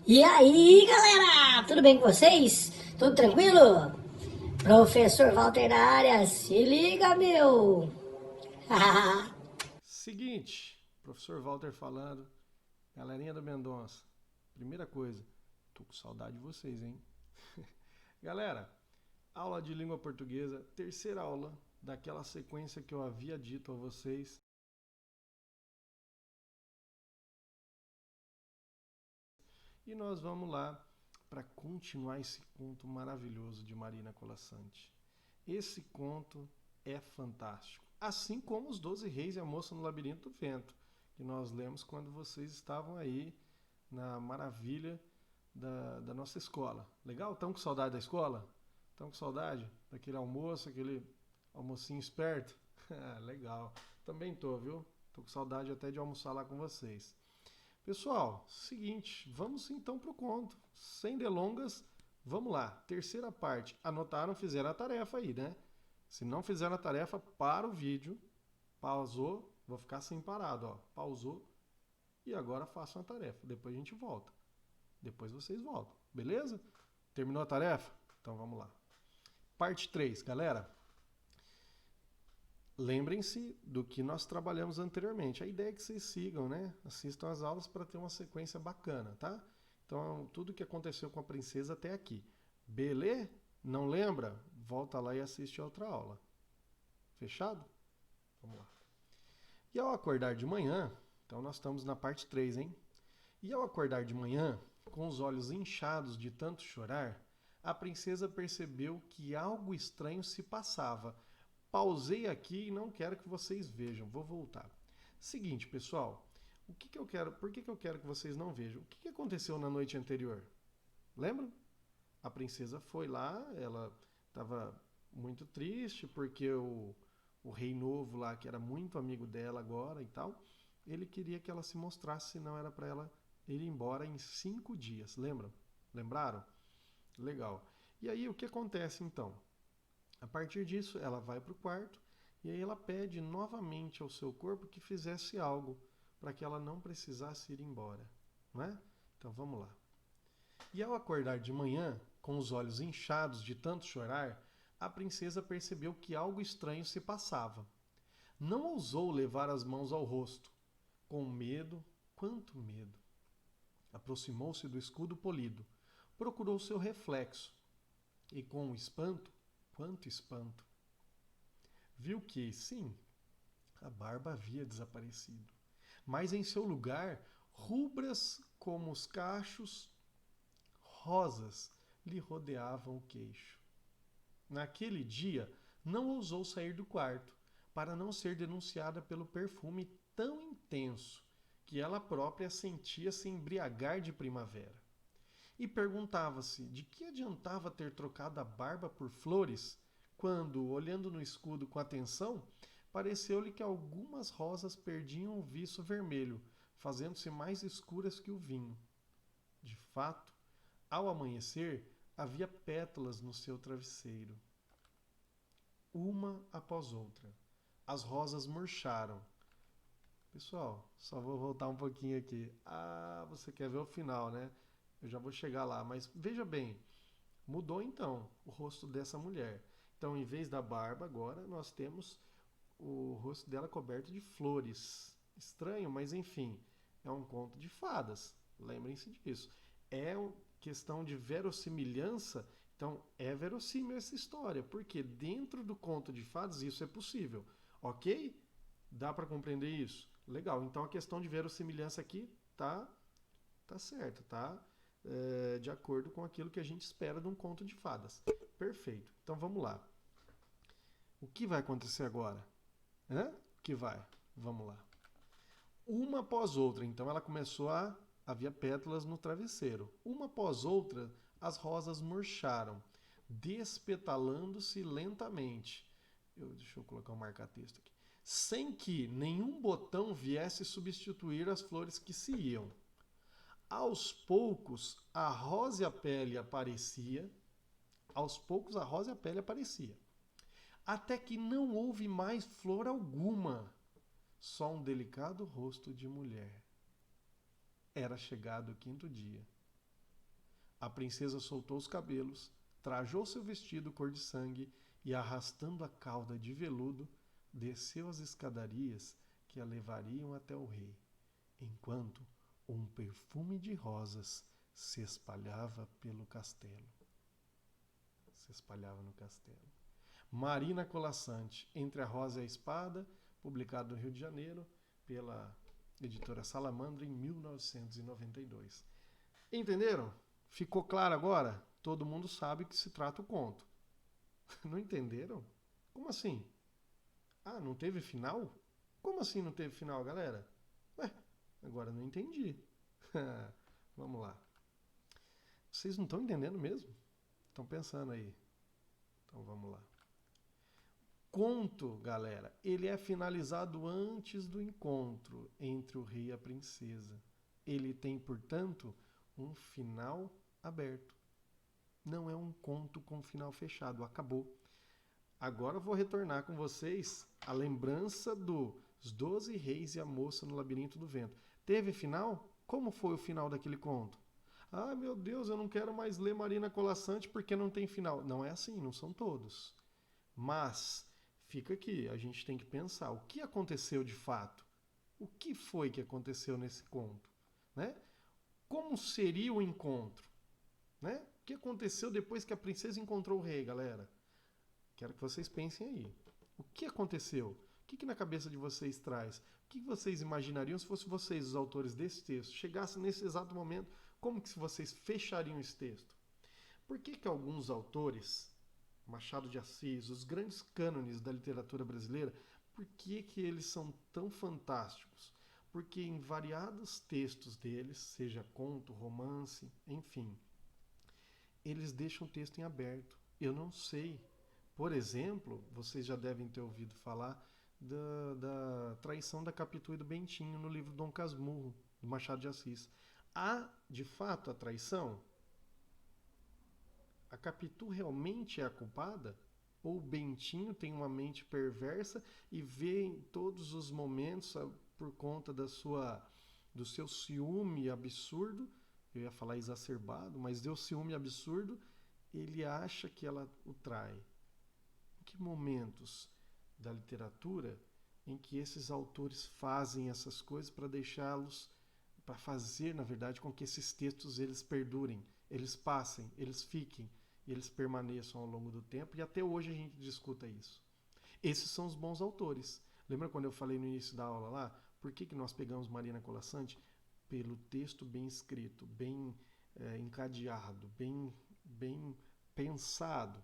E aí, galera, tudo bem com vocês? Tudo tranquilo? Professor Walter na área, se liga, meu! Seguinte, professor Walter falando, galerinha da Mendonça. Primeira coisa, tô com saudade de vocês, hein? Galera, aula de língua portuguesa, terceira aula daquela sequência que eu havia dito a vocês. E nós vamos lá para continuar esse conto maravilhoso de Marina Colasanti. Esse conto é fantástico. Assim como os 12 Reis e a Moça no Labirinto do Vento, que nós lemos quando vocês estavam aí na maravilha da nossa escola. Legal? Estão com saudade da escola? Estão com saudade daquele almoço, aquele almocinho esperto? Legal. Também tô, viu? Tô com saudade até de almoçar lá com vocês. Pessoal, seguinte, vamos então pro conto. Sem delongas, vamos lá. Terceira parte. Anotaram, fizeram a tarefa aí, né? Se não fizeram a tarefa, para o vídeo, pausou, vou ficar assim parado, ó. Pausou e agora façam a tarefa. Depois a gente volta. Depois vocês voltam, beleza? Terminou a tarefa? Então vamos lá. Parte 3, galera. Lembrem-se do que nós trabalhamos anteriormente. A ideia é que vocês sigam, né? Assistam as aulas para ter uma sequência bacana, tá? Então, tudo que aconteceu com a princesa até aqui. Beleza? Não lembra? Volta lá e assiste a outra aula. Fechado? Vamos lá. E ao acordar de manhã, então nós estamos na parte 3, hein? E ao acordar de manhã, com os olhos inchados de tanto chorar, a princesa percebeu que algo estranho se passava. Pausei aqui e não quero que vocês vejam. Vou voltar. Seguinte, pessoal. Por que eu quero que vocês não vejam? O que aconteceu na noite anterior? Lembram? A princesa foi lá, ela estava muito triste porque o rei novo lá, que era muito amigo dela agora e tal, ele queria que ela se mostrasse, senão era para ela ir embora em 5 dias. Lembram? Lembraram? Legal. E aí o que acontece então? A partir disso, ela vai para o quarto e aí ela pede novamente ao seu corpo que fizesse algo para que ela não precisasse ir embora. Não é? Então vamos lá. E ao acordar de manhã, com os olhos inchados de tanto chorar, a princesa percebeu que algo estranho se passava. Não ousou levar as mãos ao rosto. Com medo, quanto medo! Aproximou-se do escudo polido, procurou seu reflexo e, com espanto, quanto espanto! Viu que, sim, a barba havia desaparecido, mas em seu lugar, rubras como os cachos, rosas lhe rodeavam o queixo. Naquele dia, não ousou sair do quarto, para não ser denunciada pelo perfume tão intenso que ela própria sentia se embriagar de primavera. E perguntava-se de que adiantava ter trocado a barba por flores, quando, olhando no escudo com atenção, pareceu-lhe que algumas rosas perdiam o viço vermelho, fazendo-se mais escuras que o vinho. De fato, ao amanhecer, havia pétalas no seu travesseiro. Uma após outra. As rosas murcharam. Pessoal, só vou voltar um pouquinho aqui. Ah, você quer ver o final, né? Eu já vou chegar lá, mas veja bem, mudou então o rosto dessa mulher. Então, em vez da barba, agora nós temos o rosto dela coberto de flores. Estranho, mas enfim, é um conto de fadas. Lembrem-se disso. É uma questão de verossimilhança. Então, é verossímil essa história, porque dentro do conto de fadas isso é possível. Ok? Dá para compreender isso? Legal. Então, a questão de verossimilhança aqui tá certo, tá? De acordo com aquilo que a gente espera de um conto de fadas. Perfeito. Então vamos lá. O que vai acontecer agora? Hã? O que vai? Vamos lá. Uma após outra, então ela começou a. Havia pétalas no travesseiro. Uma após outra, as rosas murcharam, despetalando-se lentamente. Deixa eu colocar um marca-texto aqui. Sem que nenhum botão viesse substituir as flores que se iam. Aos poucos, a rósea pele aparecia. Aos poucos, a rósea pele aparecia. Até que não houve mais flor alguma, só um delicado rosto de mulher. Era chegado o 5º dia. A princesa soltou os cabelos, trajou seu vestido cor de sangue e, arrastando a cauda de veludo, desceu as escadarias que a levariam até o rei, enquanto um perfume de rosas se espalhava pelo castelo. Se espalhava no castelo. Marina Colasanti, Entre a Rosa e a Espada, publicado no Rio de Janeiro pela editora Salamandra em 1992. Entenderam? Ficou claro agora? Todo mundo sabe que se trata o conto. Não entenderam? Como assim? Ah, não teve final? Como assim não teve final, galera? Ué, agora não entendi. Vamos lá. Vocês não estão entendendo mesmo? Estão pensando aí. Então vamos lá. Conto, galera, ele é finalizado antes do encontro entre o rei e a princesa. Ele tem, portanto, um final aberto. Não é um conto com final fechado, acabou. Agora eu vou retornar com vocês a lembrança dos 12 reis e a moça no labirinto do vento. Teve final? Como foi o final daquele conto? Ah, meu Deus, eu não quero mais ler Marina Colasanti porque não tem final. Não é assim, não são todos. Mas fica aqui, a gente tem que pensar o que aconteceu de fato. O que foi que aconteceu nesse conto? Né? Como seria o encontro? Né? O que aconteceu depois que a princesa encontrou o rei, galera? Quero que vocês pensem aí. O que aconteceu? O que na cabeça de vocês traz? O que vocês imaginariam se fossem vocês os autores desse texto? Chegassem nesse exato momento, como que vocês fechariam esse texto? Por que alguns autores, Machado de Assis, os grandes cânones da literatura brasileira, por que eles são tão fantásticos? Porque em variados textos deles, seja conto, romance, enfim, eles deixam o texto em aberto. Eu não sei. Por exemplo, vocês já devem ter ouvido falar da traição da Capitu e do Bentinho no livro Dom Casmurro, do Machado de Assis. Há, de fato, a traição? A Capitu realmente é a culpada? Ou o Bentinho tem uma mente perversa e vê em todos os momentos, por conta do seu ciúme absurdo, eu ia falar exacerbado, mas deu ciúme absurdo, ele acha que ela o trai. Em que momentos da literatura em que esses autores fazem essas coisas para deixá-los, para fazer, na verdade, com que esses textos eles perdurem, eles passem, eles fiquem, e eles permaneçam ao longo do tempo, e até hoje a gente discuta isso. Esses são os bons autores. Lembra quando eu falei no início da aula lá, por que nós pegamos Marina Colasanti? Pelo texto bem escrito, bem encadeado, bem pensado,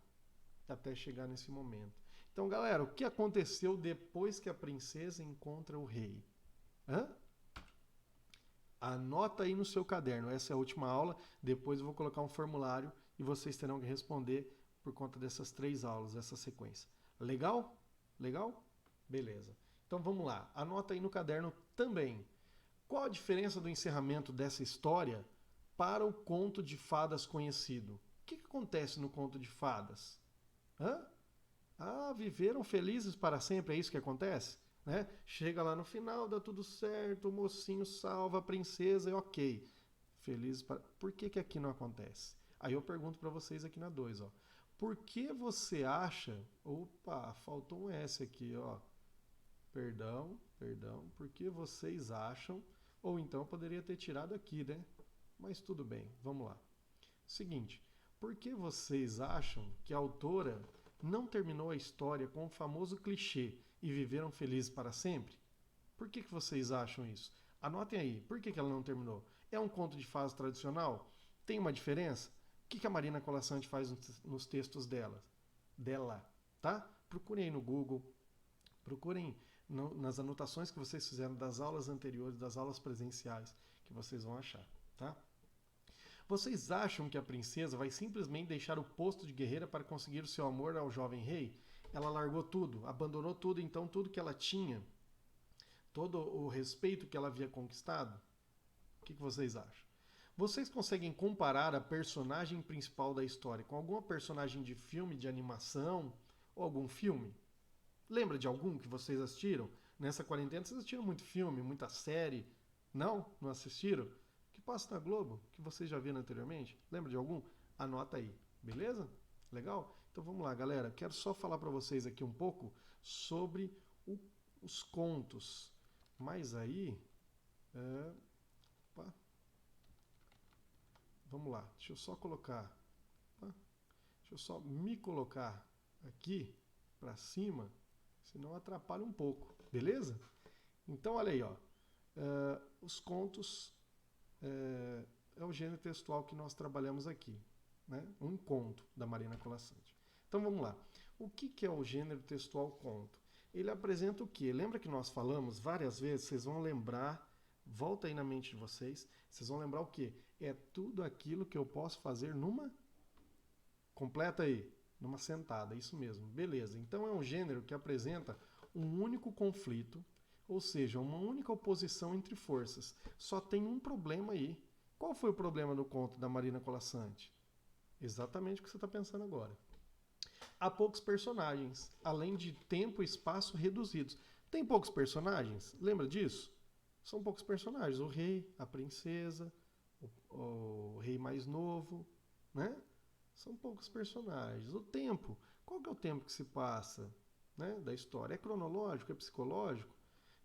até chegar nesse momento. Então, galera, o que aconteceu depois que a princesa encontra o rei? Hã? Anota aí no seu caderno, essa é a última aula, depois eu vou colocar um formulário e vocês terão que responder por conta dessas 3 aulas, dessa sequência. Legal? Legal? Beleza. Então vamos lá, anota aí no caderno também. Qual a diferença do encerramento dessa história para o conto de fadas conhecido? O que acontece no conto de fadas? Hã? Ah, viveram felizes para sempre, é isso que acontece? Né? Chega lá no final, dá tudo certo, o mocinho salva a princesa e ok. Felizes para... Por que aqui não acontece? Aí eu pergunto para vocês aqui na 2, ó. Por que você acha... Opa, faltou um S aqui, ó. Perdão. Por que vocês acham... Ou então eu poderia ter tirado aqui, né? Mas tudo bem, vamos lá. Seguinte, por que vocês acham que a autora não terminou a história com o famoso clichê e viveram felizes para sempre? Por que vocês acham isso? Anotem aí, por que ela não terminou? É um conto de fadas tradicional? Tem uma diferença? O que a Marina Colasanti faz nos textos dela, tá? Procurem aí no Google, procurem nas anotações que vocês fizeram das aulas anteriores, das aulas presenciais, que vocês vão achar, tá? Vocês acham que a princesa vai simplesmente deixar o posto de guerreira para conseguir o seu amor ao jovem rei? Ela largou tudo, abandonou tudo, então tudo que ela tinha, todo o respeito que ela havia conquistado? O que vocês acham? Vocês conseguem comparar a personagem principal da história com alguma personagem de filme, de animação ou algum filme? Lembra de algum que vocês assistiram? Nessa quarentena vocês assistiram muito filme, muita série? Não? Não assistiram? Que passa na Globo, que vocês já viram anteriormente. Lembra de algum? Anota aí, beleza? Legal? Então vamos lá, galera. Quero só falar para vocês aqui um pouco sobre os contos. Mas aí... opa, vamos lá, deixa eu só colocar... opa, deixa eu só me colocar aqui para cima, senão atrapalha um pouco, beleza? Então olha aí, ó. Os contos é o gênero textual que nós trabalhamos aqui, né? Um conto da Marina Colasanti. Então vamos lá. O que é o gênero textual conto? Ele apresenta o quê? Lembra que nós falamos várias vezes, vocês vão lembrar, volta aí na mente de vocês, vocês vão lembrar o quê? É tudo aquilo que eu posso fazer numa... Completa aí, numa sentada, isso mesmo. Beleza, então é um gênero que apresenta um único conflito, ou seja, uma única oposição entre forças. Só tem um problema aí. Qual foi o problema do conto da Marina Colasanti? Exatamente o que você está pensando agora. Há poucos personagens, além de tempo e espaço reduzidos. Tem poucos personagens? Lembra disso? São poucos personagens. O rei, a princesa, o rei mais novo, né? São poucos personagens. O tempo, qual que é o tempo que se passa, né, da história? É cronológico? É psicológico?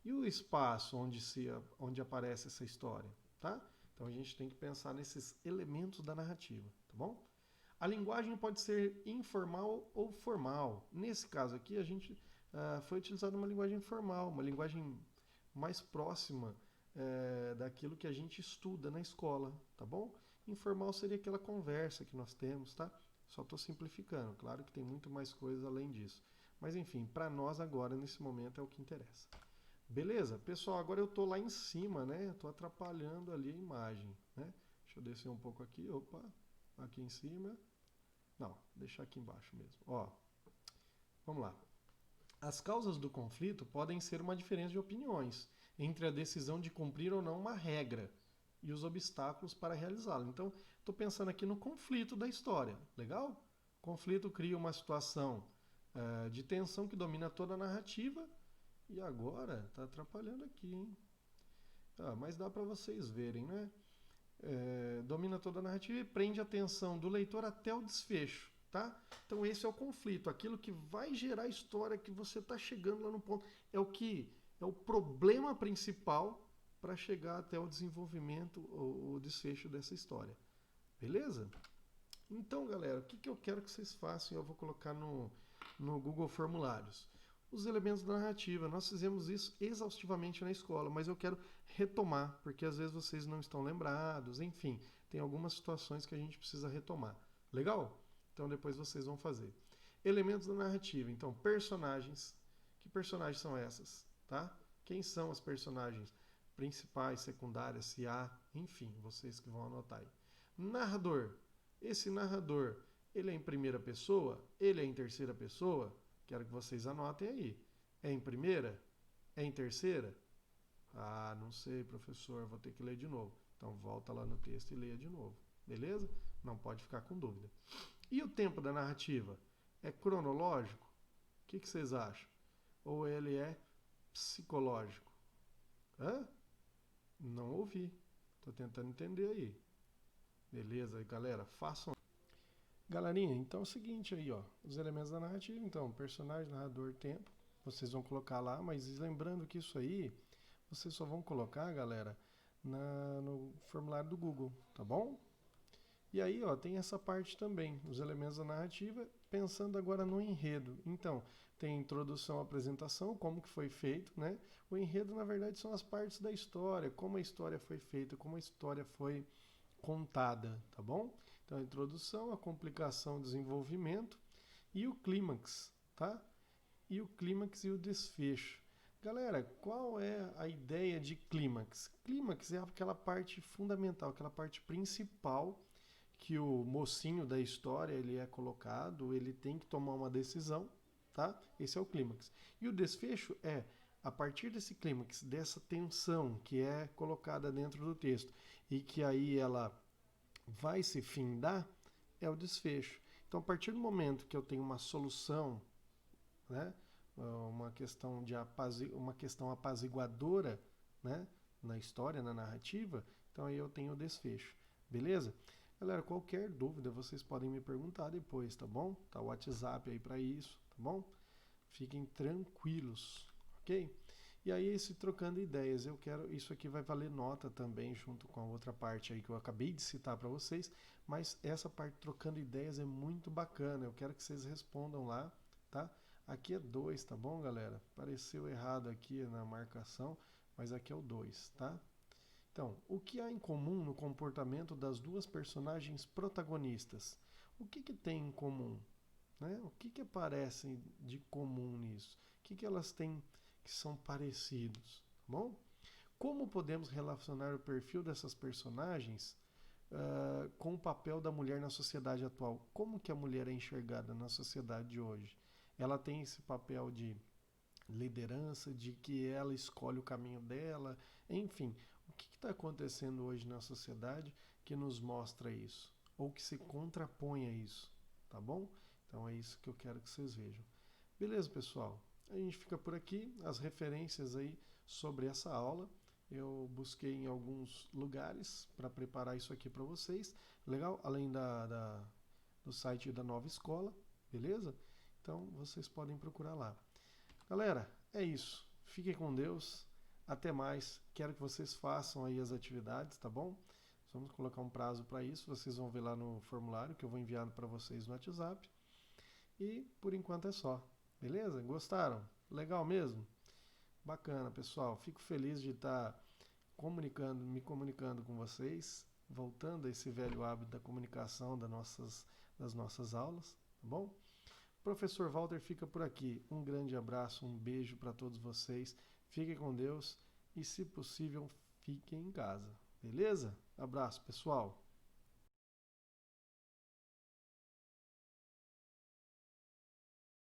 E o espaço onde aparece essa história, tá? Então a gente tem que pensar nesses elementos da narrativa, tá bom? A linguagem pode ser informal ou formal. Nesse caso aqui, a gente foi utilizada uma linguagem formal, uma linguagem mais próxima daquilo que a gente estuda na escola, tá bom? Informal seria aquela conversa que nós temos, tá? Só estou simplificando, claro que tem muito mais coisas além disso. Mas enfim, para nós agora, nesse momento, é o que interessa. Beleza? Pessoal, agora eu estou lá em cima, né? Estou atrapalhando ali a imagem, né? Deixa eu descer um pouco aqui, opa, aqui em cima. Não, deixar aqui embaixo mesmo. Ó, vamos lá. As causas do conflito podem ser uma diferença de opiniões entre a decisão de cumprir ou não uma regra e os obstáculos para realizá-la. Então, estou pensando aqui no conflito da história. Legal? O conflito cria uma situação de tensão que domina toda a narrativa. E agora está atrapalhando aqui, hein? Mas dá para vocês verem, né? Domina toda a narrativa e prende a atenção do leitor até o desfecho, tá? Então esse é o conflito, aquilo que vai gerar a história, que você está chegando lá no ponto, é o problema principal para chegar até o desenvolvimento, o desfecho dessa história. Beleza? Então, galera, o que eu quero que vocês façam? Eu vou colocar no Google Formulários. Os elementos da narrativa. Nós fizemos isso exaustivamente na escola, mas eu quero retomar, porque às vezes vocês não estão lembrados, enfim, tem algumas situações que a gente precisa retomar. Legal? Então depois vocês vão fazer. Elementos da narrativa. Então, personagens. Que personagens são essas? Tá? Quem são as personagens principais, secundárias, se há, enfim, vocês que vão anotar aí. Narrador. Esse narrador, ele é em primeira pessoa? Ele é em terceira pessoa? Quero que vocês anotem aí. É em primeira? É em terceira? Ah, não sei, professor, vou ter que ler de novo. Então volta lá no texto e leia de novo. Beleza? Não pode ficar com dúvida. E o tempo da narrativa? É cronológico? O que vocês acham? Ou ele é psicológico? Hã? Não ouvi. Estou tentando entender aí. Beleza, galera? Façam. Galerinha, então é o seguinte aí, ó, os elementos da narrativa, então, personagem, narrador, tempo, vocês vão colocar lá, mas lembrando que isso aí, vocês só vão colocar, galera, no formulário do Google, tá bom? E aí, ó, tem essa parte também, os elementos da narrativa, pensando agora no enredo. Então, tem introdução, apresentação, como que foi feito, né? O enredo, na verdade, são as partes da história, como a história foi feita, como a história foi contada, tá bom? Então, a introdução, a complicação, o desenvolvimento e o clímax, tá? E o clímax e o desfecho. Galera, qual é a ideia de clímax? Clímax é aquela parte fundamental, aquela parte principal que o mocinho da história ele é colocado, ele tem que tomar uma decisão, tá? Esse é o clímax. E o desfecho é a partir desse clímax, dessa tensão que é colocada dentro do texto e que aí ela vai se findar, é o desfecho. Então, a partir do momento que eu tenho uma solução, né, uma questão apaziguadora, né, na história, na narrativa, Então aí eu tenho o desfecho, beleza? Galera, qualquer dúvida vocês podem me perguntar depois, tá bom? Tá o WhatsApp aí para isso, tá bom? Fiquem tranquilos, ok? E aí, esse trocando ideias, eu quero. Isso aqui vai valer nota também, junto com a outra parte aí que eu acabei de citar para vocês, mas essa parte trocando ideias é muito bacana. Eu quero que vocês respondam lá, tá? Aqui é 2, tá bom, galera? Apareceu errado aqui na marcação, mas aqui é o 2, tá? Então, o que há em comum no comportamento das duas personagens protagonistas? O que tem em comum? Né? O que aparece de comum nisso? O que elas têm que são parecidos? Tá bom? Como podemos relacionar o perfil dessas personagens com o papel da mulher na sociedade atual? Como que a mulher é enxergada na sociedade de hoje? Ela tem esse papel de liderança, de que ela escolhe o caminho dela, enfim, o que está acontecendo hoje na sociedade que nos mostra isso? Ou que se contrapõe a isso, tá bom? Então é isso que eu quero que vocês vejam. Beleza, pessoal? A gente fica por aqui, as referências aí sobre essa aula. Eu busquei em alguns lugares para preparar isso aqui para vocês. Legal? Além do site da Nova Escola, beleza? Então vocês podem procurar lá. Galera, é isso. Fiquem com Deus. Até mais. Quero que vocês façam aí as atividades, tá bom? Vamos colocar um prazo para isso. Vocês vão ver lá no formulário que eu vou enviar para vocês no WhatsApp. E por enquanto é só. Beleza? Gostaram? Legal mesmo? Bacana, pessoal. Fico feliz de estar me comunicando com vocês, voltando a esse velho hábito da comunicação das nossas aulas, tá bom? O professor Walter fica por aqui. Um grande abraço, um beijo para todos vocês. Fiquem com Deus e, se possível, fiquem em casa. Beleza? Abraço, pessoal.